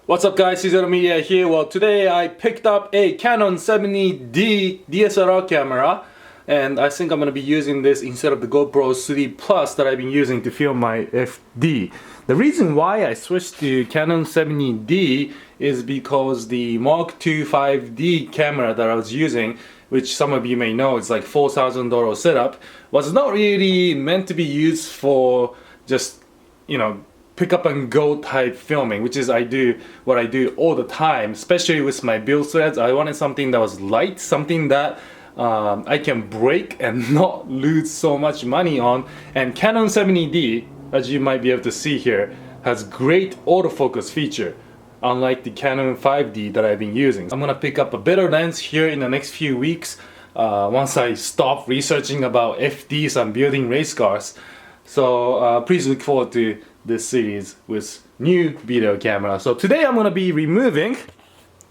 What's up guys, Cesar Media here. Well, today I picked up a Canon 70D DSLR camera and I think I'm going to be using this instead of the GoPro 3 Plus that I've been using to film my FD. The reason why I switched to Canon 70D is because the Mark II 5D camera that I was using, which some of you may know is like $4,000 setup, was not really meant to be used for just, pick up and go type filming, which is what I do all the time, especially with my build threads. I wanted something that was light, something that I can break and not lose so much money on. And Canon 70D, as you might be able to see here, has great autofocus feature, unlike the Canon 5D that I've been using. I'm gonna pick up a better lens here in the next few weeks once I stop researching about FDs and building race cars. So please look forward to this series with new video camera. So today I'm going to be removing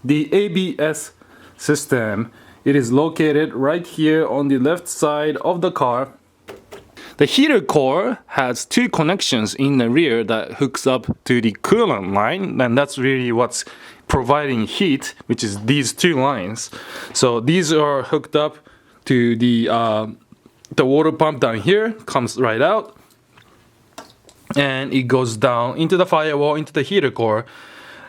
the ABS system. It is located right here on the left side of the car. The heater core has two connections in the rear that hooks up to the coolant line, and that's really what's providing heat, which is these two lines. So these are hooked up to the water pump down here, comes right out, and it goes down into the firewall, into the heater core.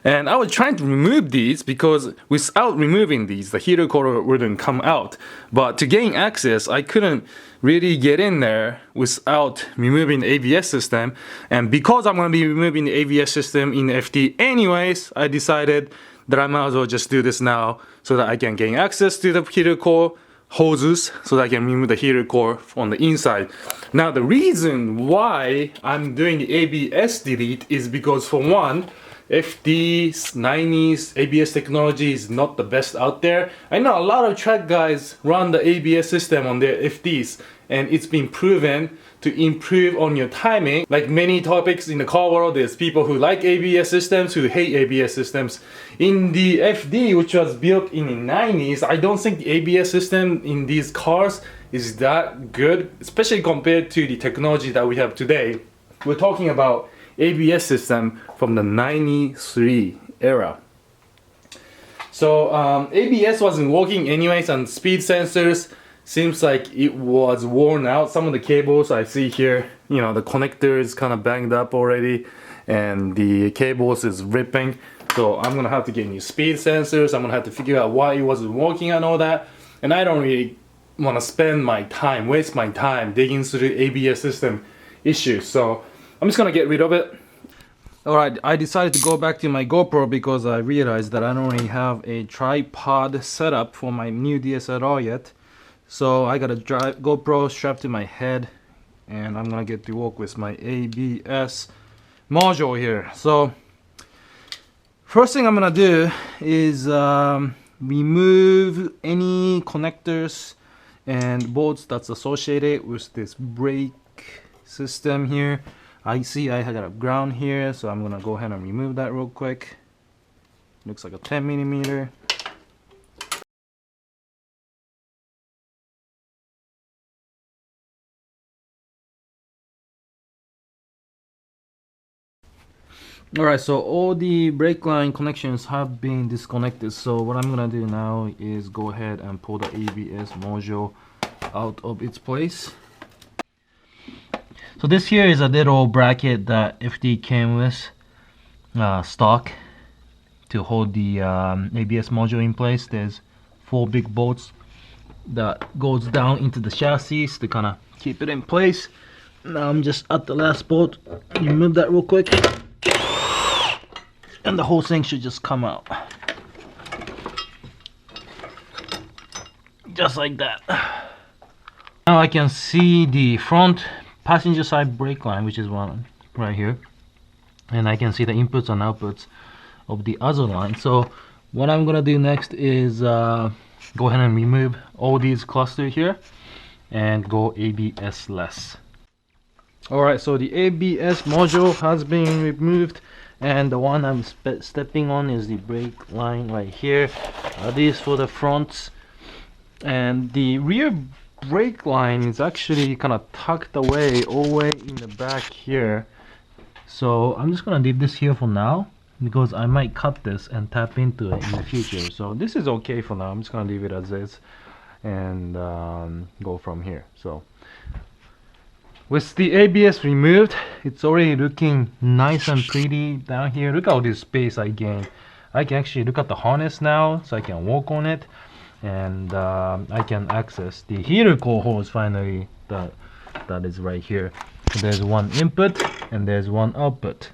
And I was trying to remove these because without removing these, the heater core wouldn't come out. But to gain access, I couldn't really get in there without removing the ABS system. And because I'm going to be removing the ABS system in the FD anyways, I decided that I might as well just do this now so that I can gain access to the heater core hoses so that I can remove the heater core on the inside. Now the reason why I'm doing the ABS delete is because, for one, FD's 90s ABS technology is not the best out there. I know a lot of track guys run the ABS system on their FDs and it's been proven to improve on your timing. Like many topics in the car world, there's people who like ABS systems, who hate ABS systems. In the FD, which was built in the 90s, I don't think the ABS system in these cars is that good, especially compared to the technology that we have today. We're talking about ABS system from the 93 era. So ABS wasn't working anyways, and speed sensors seems like it was worn out. Some of the cables I see here, the connector is kind of banged up already and the cables is ripping. So I'm gonna have to get new speed sensors. I'm gonna have to figure out why it wasn't working and all that. And I don't really want to spend my time, waste my time digging through the ABS system issues. So I'm just gonna get rid of it. Alright, I decided to go back to my GoPro because I realized that I don't really have a tripod setup for my new DSLR yet. So I got a GoPro strapped to my head and I'm gonna get to work with my ABS module here. So first thing I'm gonna do is remove any connectors and bolts that's associated with this brake system here. I see I got a ground here, so I'm gonna go ahead and remove that real quick. Looks like a 10mm. Alright, so all the brake line connections have been disconnected. So what I'm gonna do now is go ahead and pull the ABS module out of its place. So this here is a little bracket that FD came with, stock, to hold the ABS module in place. There's 4 big bolts that goes down into the chassis to kind of keep it in place. Now I'm just at the last bolt. Remove that real quick, and the whole thing should just come out. Just like that. Now I can see the front passenger side brake line, which is one right here, and I can see the inputs and outputs of the other line. So what I'm gonna do next is go ahead and remove all these clusters here and go ABS less. Alright, so the ABS module has been removed, and the one I'm stepping on is the brake line right here. These for the fronts, and the rear brake line is actually kind of tucked away all the way in the back here. So I'm just gonna leave this here for now. because I might cut this and tap into it in the future. So this is okay for now. I'm just gonna leave it as is and go from here. So with the ABS removed, it's already looking nice and pretty down here. Look at all this space I gained. I can actually look at the harness now, so I can walk on it, and I can access the heater core hose finally. That is right here. There's one input and there's one output.